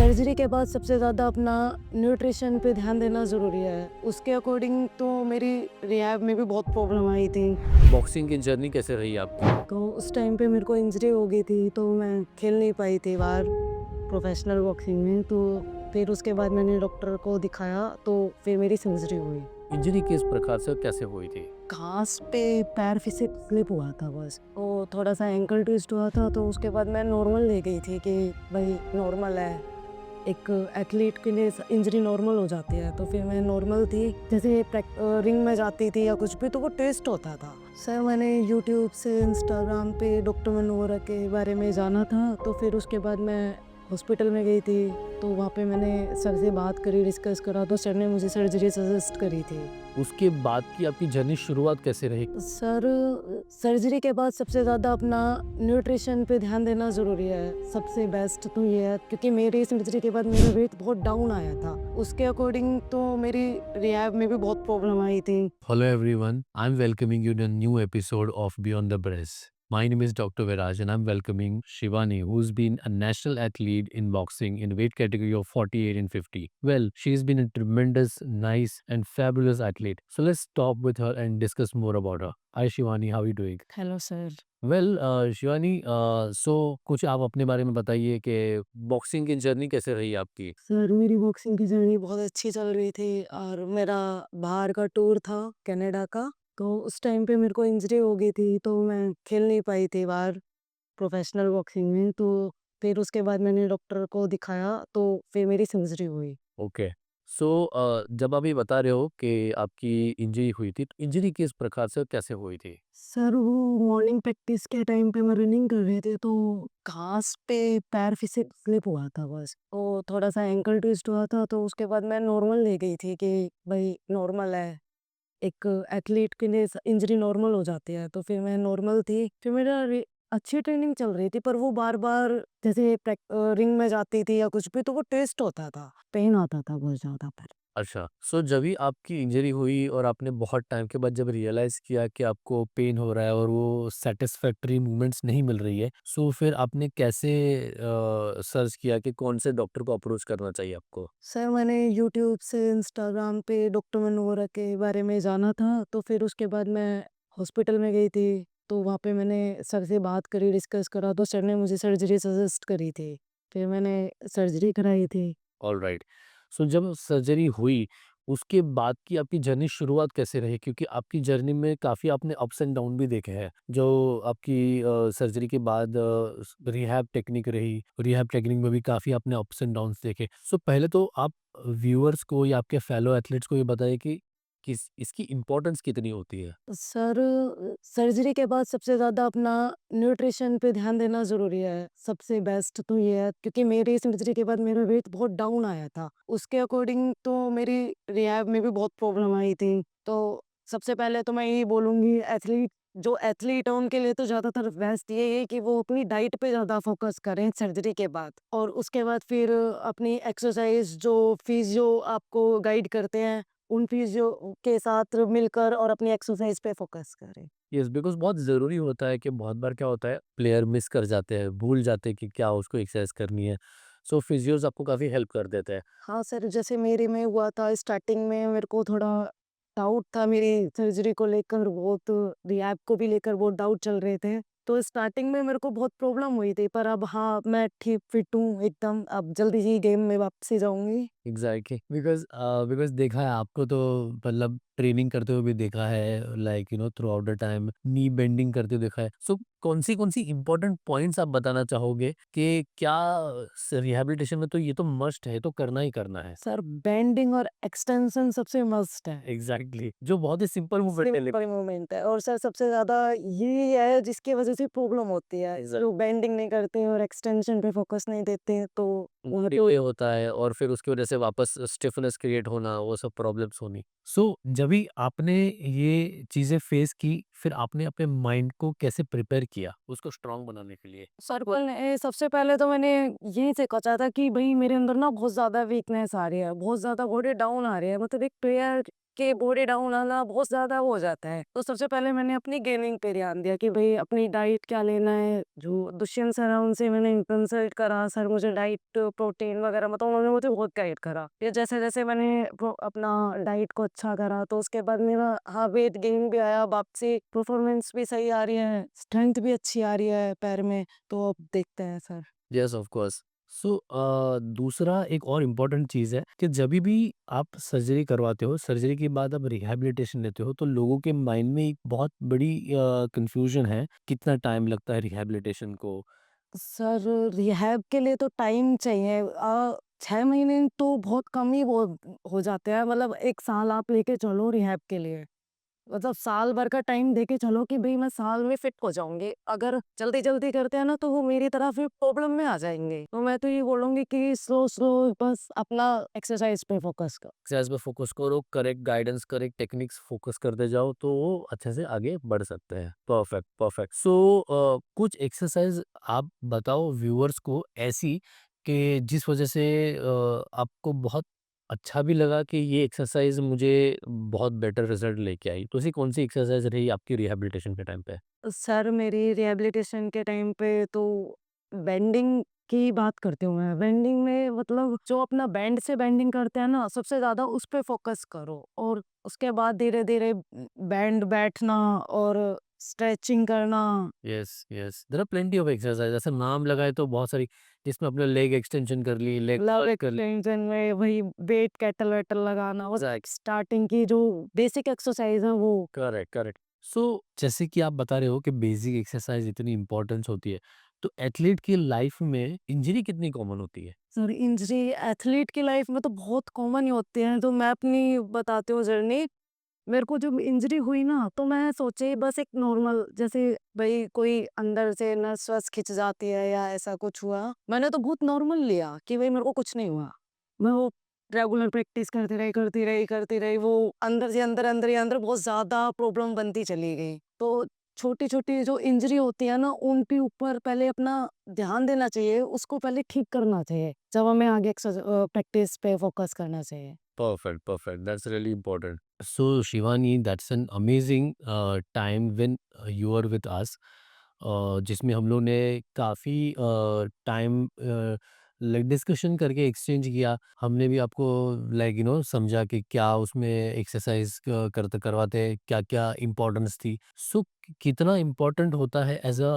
Surgery के बाद सबसे ज़्यादा अपना न्यूट्रिशन पे ध्यान देना ज़रूरी है। उसके अकॉर्डिंग तो मेरी रिहैब में भी बहुत प्रॉब्लम आई थी। बॉक्सिंग की जर्नी कैसे रही आपकी? तो उस टाइम पे मेरे को इंजरी हो गई थी, तो मैं खेल नहीं पाई थी बाहर प्रोफेशनल बॉक्सिंग में। तो फिर उसके बाद मैंने डॉक्टर को दिखाया, तो फिर मेरी सर्जरी हुई। इंजरी किस प्रकार से और कैसे हुई थी? घास पे पैर फिसल स्लिप हुआ था बस। तो थोड़ा-सा एंकल ट्विस्ट हुआ था, तो उसके बाद मैं नॉर्मल ले गई थी कि भई नॉर्मल है। एक एथलीट के लिए इंजरी नॉर्मल हो जाती है, तो फिर मैं नॉर्मल थी। जैसे रिंग में जाती थी या कुछ भी, तो वो टेस्ट होता था। सर मैंने यूट्यूब से, इंस्टाग्राम पे डॉक्टर मनोहरा के बारे में जाना था, तो फिर उसके बाद मैं हॉस्पिटल में गई थी। तो वहाँ पे मैंने सर से बात करी, डिस्कस करा, तो सर ने मुझे सर्जरी सजेस्ट करी थी। उसके बाद की आपकी जर्नी शुरुआत कैसे रही? सर सर्जरी के बाद सबसे ज़्यादा अपना न्यूट्रिशन पे ध्यान देना ज़रूरी है। सबसे बेस्ट तो ये है, क्योंकि मेरी सर्जरी के बाद मेरा वेट बहुत डाउन आया था। उसके अकॉर्डिंग तो मेरी रिहैब में भी बहुत प्रॉब्लम आई थी। Hello everyone, I'm welcoming you to a new episode of Beyond the Brace. My name is Dr. Viraj and I'm welcoming Shivani, who's been a national athlete in boxing in weight category of 48 and 50. Well, she's been a tremendous, nice and fabulous athlete. So let's stop with her and discuss more about her. Hi Shivani, how are you doing? Hello sir. Well Shivani, so कुछ आप अपने बारे में बताइए कि boxing की journey कैसे रही आपकी? सर मेरी बॉक्सिंग की जर्नी बहुत अच्छी चल रही थी, और मेरा बाहर का टूर था कनाडा का। तो उस टाइम पे मेरे को इंजरी हो गई थी, तो मैं खेल नहीं पाई थी बाहर प्रोफेशनल बॉक्सिंग में। तो फिर उसके बाद मैंने डॉक्टर को दिखाया, तो फिर मेरी सर्जरी हुई। ओके। सो जब आप ये बता रहे हो कि आपकी इंजरी हुई थी, तो इंजरी किस प्रकार से और कैसे हुई थी? सर वो मॉर्निंग प्रैक्टिस के टाइम पे मैं रनिंग कर रहे थे, तो घास पे पैर फिसल स्लिप हुआ था बस। तो थोड़ा-सा एंकल ट्विस्ट हुआ था, तो उसके बाद मैं नॉर्मल ले गई थी कि भई नॉर्मल है। एक एथलीट के लिए इंजरी नॉर्मल हो जाती है, तो फिर मैं नॉर्मल थी। फिर मेरा अच्छी ट्रेनिंग चल रही थी, पर वो बार-बार जैसे रिंग में जाती थी या कुछ भी, तो वो टेस्ट होता था। पेन आता था बहुत ज़्यादा फिर। अच्छा, सो जब भी आपकी इंजरी हुई और आपने बहुत टाइम के बाद जब रियलाइज़ किया कि आपको पेन हो रहा है और वो सैटिस्फैक्टरी मूवमेंट्स नहीं मिल रही है, सो फिर आपने कैसे सर्च किया कि कौन से डॉक्टर को अप्रोच करना चाहिए आपको? सर मैंने यूट्यूब से, इंस्टाग्राम पे डॉक्टर मनोहरा के बारे में जाना था, तो फिर उसके बाद मैं हॉस्पिटल में गई थी। तो वहाँ पे मैंने सर से बात करी, डिस्कस करा, तो सर ने मुझे सर्जरी सजेस्ट करी थी। फिर मैंने सर्जरी कराई थी। ऑलराइट। सो जब सर्जरी हुई, उसके बाद की आपकी जर्नी शुरुआत कैसे रही? क्योंकि आपकी जर्नी में काफ़ी आपने अप्स एंड डाउन भी देखे हैं। जो आपकी सर्जरी के बाद रिहैब टेक्निक रही, रिहैब टेक्निक में भी काफ़ी आपने अप्स एंड डाउन्स देखे। सो पहले तो आप व्यूअर्स को या आपके फेलो एथलीट्स को ये बताइए कि इसकी इम्पोर्टेंस कितनी होती है? सर सर्जरी के बाद सबसे ज़्यादा अपना न्यूट्रिशन पे ध्यान देना ज़रूरी है। सबसे बेस्ट तो ये है, क्योंकि मेरी सर्जरी के बाद मेरा वेट बहुत डाउन आया था। उसके अकॉर्डिंग तो मेरी रिहैब में भी बहुत प्रॉब्लम आई थी। तो सबसे पहले तो मैं यही बोलूँगी, जो एथलीट है उनके लिए तो ज़्यादातर बेस्ट यही है कि वो अपनी डाइट पे ज़्यादा फ़ोकस करें सर्जरी के बाद। और उसके बाद फिर अपनी एक्सरसाइज़, जो फिज़ियो आपको गाइड करते हैं, उन फिज़ियो के साथ मिलकर और अपनी एक्सरसाइज पे फ़ोकस करें। यस, बिकॉज़ बहुत ज़रूरी होता है कि बहुत बार क्या होता है, प्लेयर मिस कर जाते हैं, भूल जाते हैं कि क्या उसको एक्सरसाइज़ करनी है। सो फिजियोज़ आपको काफ़ी हेल्प कर देते हैं। हाँ सर, जैसे मेरे में हुआ था स्टार्टिंग में, मेरे को थोड़ा डाउट था मेरी सर्जरी को लेकर, बहुत रिहैब को भी लेकर बहुत डाउट चल रहे थे। तो स्टार्टिंग में मेरे को बहुत प्रॉब्लम हुई थी, पर अब हाँ, मैं ठीक फिट हूँ एकदम, अब जल्दी ही गेम में वापसी जाऊँगी। एग्ज़ैक्टली, बिकॉज़ देखा है आपको, तो मतलब ट्रेनिंग करते हुए भी देखा है, like through out the time knee bending करते हुए देखा है। सो कौन-सी इम्पोर्टेंट पॉइंट्स आप बताना चाहोगे कि क्या रिहैबिलिटेशन में तो ये तो मस्ट है, तो करना ही करना है? सर बेंडिंग और एक्सटेंशन सबसे मस्ट है। एग्ज़ैक्टली, जो बहुत ही सिंपल मूवमेंट है सिंपल मूवमेंट है, और सर सबसे ज़्यादा यही है जिसकी वज़ह से प्रॉब्लम होती है। एग्ज़ैक्ट जो बेंडिंग नहीं करते और एक्सटेंशन पे फ़ोकस नहीं देते, तो वहाँ पे डिले होता है और फिर उसकी वजह से वापस स्टिफनेस क्रिएट होना, वो सब प्रॉब्लम्स होनी। सो जब भी आपने ये चीज़ें फेस की, फिर आपने अपने माइंड को कैसे प्रिपेयर किया उसको स्ट्रॉन्ग बनाने के लिए? सर्कल ने सबसे पहले तो मैंने यहीं से सोचा था कि भई मेरे अंदर ना बहुत ज़्यादा वीकनेस आ रही है, बहुत ज़्यादा बॉडी डाउन आ रही है। मतलब एक प्लेयर कि बॉडी डाउन आना बहुत ज़्यादा हो जाता है। तो सबसे पहले मैंने अपनी गेमिंग पे ध्यान दिया कि भई अपनी डाइट क्या लेना है। जो दुष्यंत सर हैं उनसे मैंने कंसल्ट करा, सर मुझे डाइट, प्रोटीन वगैरह मतलब उन्होंने मुझे बहुत गाइड करा। फिर जैसे-जैसे मैंने अपना डाइट को अच्छा करा तो उसके बाद मेरा हाँ, वेट गेन भी आया, वापसी परफॉर्मेंस भी सही आ रही है, स्ट्रेंथ भी अच्छी आ रही है पैर में। तो अब देखते हैं sir. Yes, of course. So दूसरा एक और इम्पोर्टेंट चीज़ है कि जभी भी आप सर्जरी करवाते हो, सर्जरी के बाद आप रिहैबिलिटेशन लेते हो, तो लोगों के माइंड में एक बहुत बड़ी कन्फ्यूजन है, कितना टाइम लगता है रिहैबिलिटेशन को? सर रिहैब के लिए तो टाइम चाहिए। 6 महीने तो बहुत कम ही वो हो जाते हैं, मतलब 1 साल आप लेके चलो रिहैब के लिए। मतलब साल भर का टाइम देके चलो कि भई मैं साल में फिट हो जाऊँगी। अगर जल्दी-जल्दी करते हैं ना तो वो मेरी तरह फिर प्रॉब्लम में आ जाएँगे। तो मैं तो ये बोलूँगी कि स्लो-स्लो बस अपना एक्सरसाइज़ पे फ़ोकस करो। एक्सरसाइज पे फोकस करो, correct guidance, correct techniques focus करते जाओ, तो वो अच्छे से आगे बढ़ सकते हैं। Perfect, perfect. सो कुछ एक्सरसाइज आप बताओ व्यूअर्स को ऐसी कि जिस वजह से आपको बहुत अच्छा भी लगा कि ये एक्सरसाइज मुझे बहुत बेटर रिजल्ट लेके आई। तो ऐसी कौन-सी एक्सरसाइज रही आपकी रिहैबिलिटेशन के टाइम पे? सर मेरी रिहैबिलिटेशन के टाइम पे तो बेंडिंग की बात करती हूँ मैं। बेंडिंग में मतलब जो अपना बैंड से बेंडिंग करते हैं ना, सबसे ज़्यादा उस पे फ़ोकस करो और उसके बाद धीरे-धीरे बैंड बैठना और स्ट्रेचिंग करना। Yes, yes. There are plenty of exercise, ऐसा नाम लगाए तो बहुत सारी, जिसमें अपने लेग एक्सटेंशन कर ली, लेग लव कर्ल कर ली। एक्सटेंशन में वही वेट कैटल-वैटल लगाना, वो एग्ज़ैक्ट। स्टार्टिंग की जो बेसिक एक्सरसाइज़ है वो। Correct, correct. सो जैसे कि आप बता रहे हो कि बेसिक एक्सरसाइज इतनी इम्पोर्टेंस होती है, तो एथलीट की लाइफ में इंजरी कितनी कॉमन होती है? सर इंजरी एथलीट की लाइफ में तो बहुत कॉमन ही होती है। तो मैं अपनी बताती हूँ जर्नी। मेरे को जब इंजरी हुई ना तो मैं सोची बस एक नॉर्मल जैसे भाई कोई अंदर से नस वस खिंच जाती है या ऐसा कुछ हुआ। मैंने तो बहुत नॉर्मल लिया कि भाई मेरे को कुछ नहीं हुआ। मैं वो रेगुलर प्रैक्टिस करती रही वो अंदर से अंदर ही अंदर बहुत ज्यादा प्रॉब्लम बनती चली गई। तो छोटी छोटी जो इंजरी होती है ना उनके ऊपर पहले अपना ध्यान देना चाहिए, उसको पहले ठीक करना चाहिए जब हमें आगे प्रैक्टिस पे फोकस करना चाहिए। Perfect, perfect. That's really important. So, Shivani, that's an amazing time when you were with us. जिसमें हम लोग ने काफ़ी टाइम लाइक डिस्कशन करके एक्सचेंज किया। हमने भी आपको लाइक समझा कि क्या उसमें एक्सरसाइज करते करवाते हैं, क्या-क्या इम्पोर्टेंस थी। सो कितना इम्पोर्टेंट होता है एज़ अ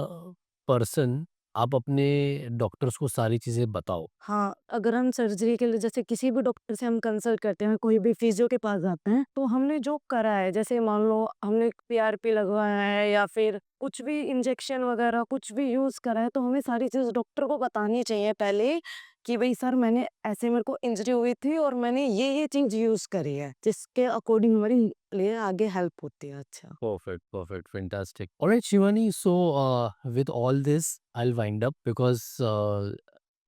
पर्सन, आप अपने डॉक्टर्स को सारी चीज़ें बताओ। हाँ, अगर हम सर्जरी के लिए जैसे किसी भी डॉक्टर से हम कंसल्ट करते हैं, कोई भी फिजियो के पास जाते हैं, तो हमने जो करा है, जैसे मान लो हमने पीआरपी लगवाया है या फिर कुछ भी इंजेक्शन वगैरह कुछ भी यूज़ करा है, तो हमें सारी चीज़ डॉक्टर को बतानी चाहिए पहले कि भई सर मैंने ऐसे मेरे को इंजरी हुई थी और मैंने ये चीज़ यूज़ करी है, जिसके अकॉर्डिंग हमारी लिए आगे हेल्प होती है। अच्छा। Perfect, perfect, fantastic. All right, Shivani. So, with all this, I'll wind up because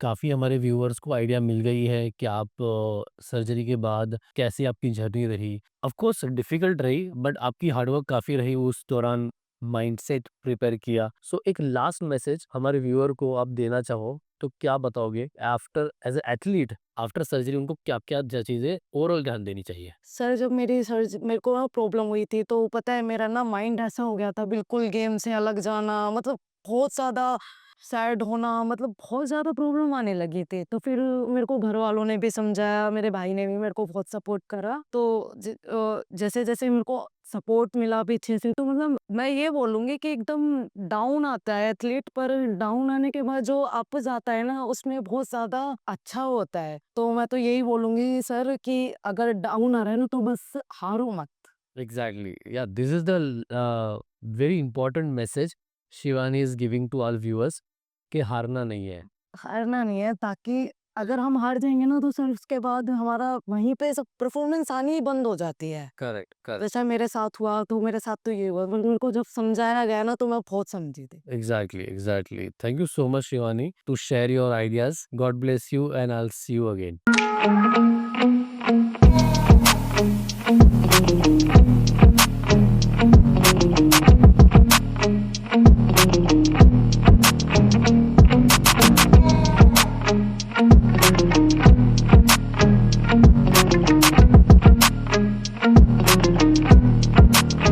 काफ़ी हमारे व्यूअर्स को आइडिया मिल गई है कि आप सर्जरी के बाद कैसी आपकी जर्नी रही। ऑफ कोर्स डिफ़िकल्ट रही, बट आपकी हार्डवर्क काफ़ी रही उस दौरान, माइंडसेट प्रिपेयर किया। सो एक लास्ट मैसेज हमारे व्यूअर को आप देना चाहो तो क्या बताओगे? After as a athlete, after surgery उनको क्या-क्या चीज़ें ओवरऑल ध्यान देनी चाहिए? सर जब मेरे को ना प्रॉब्लम हुई थी तो पता है मेरा ना माइंड ऐसा हो गया था बिल्कुल गेम से अलग जाना, मतलब बहुत ज़्यादा सैड होना, मतलब बहुत ज़्यादा प्रॉब्लम आने लगी थी। तो फिर मेरे को घर वालों ने भी समझाया, मेरे भाई ने भी मेरे को बहुत सपोर्ट करा। तो जैसे-जैसे मेरे को सपोर्ट मिला पीछे से तो मतलब मैं ये बोलूँगी कि एकदम डाउन आता है एथलीट, पर डाउन आने के बाद जो अप जाता है ना उसमें बहुत ज़्यादा अच्छा होता है। तो मैं तो यही बोलूँगी सर कि अगर डाउन आ रहा है ना तो बस हारो मत। Exactly. Yeah, this is the very important message Shivani is giving to all viewers कि हारना नहीं है। हारना नहीं है, ताकि अगर हम हार जाएँगे ना तो सर उसके बाद हमारा वहीं पे सब परफ़ॉर्मेंस आनी ही बंद हो जाती है। Correct, correct. वैसा मेरे साथ हुआ तो मेरे साथ तो ये हुआ, मतलब मेरे को जब समझाया गया ना तो मैं बहुत समझी थी। Exactly, exactly. Thank you so much, Shivani, to share your ideas. God bless you, and I'll see you again.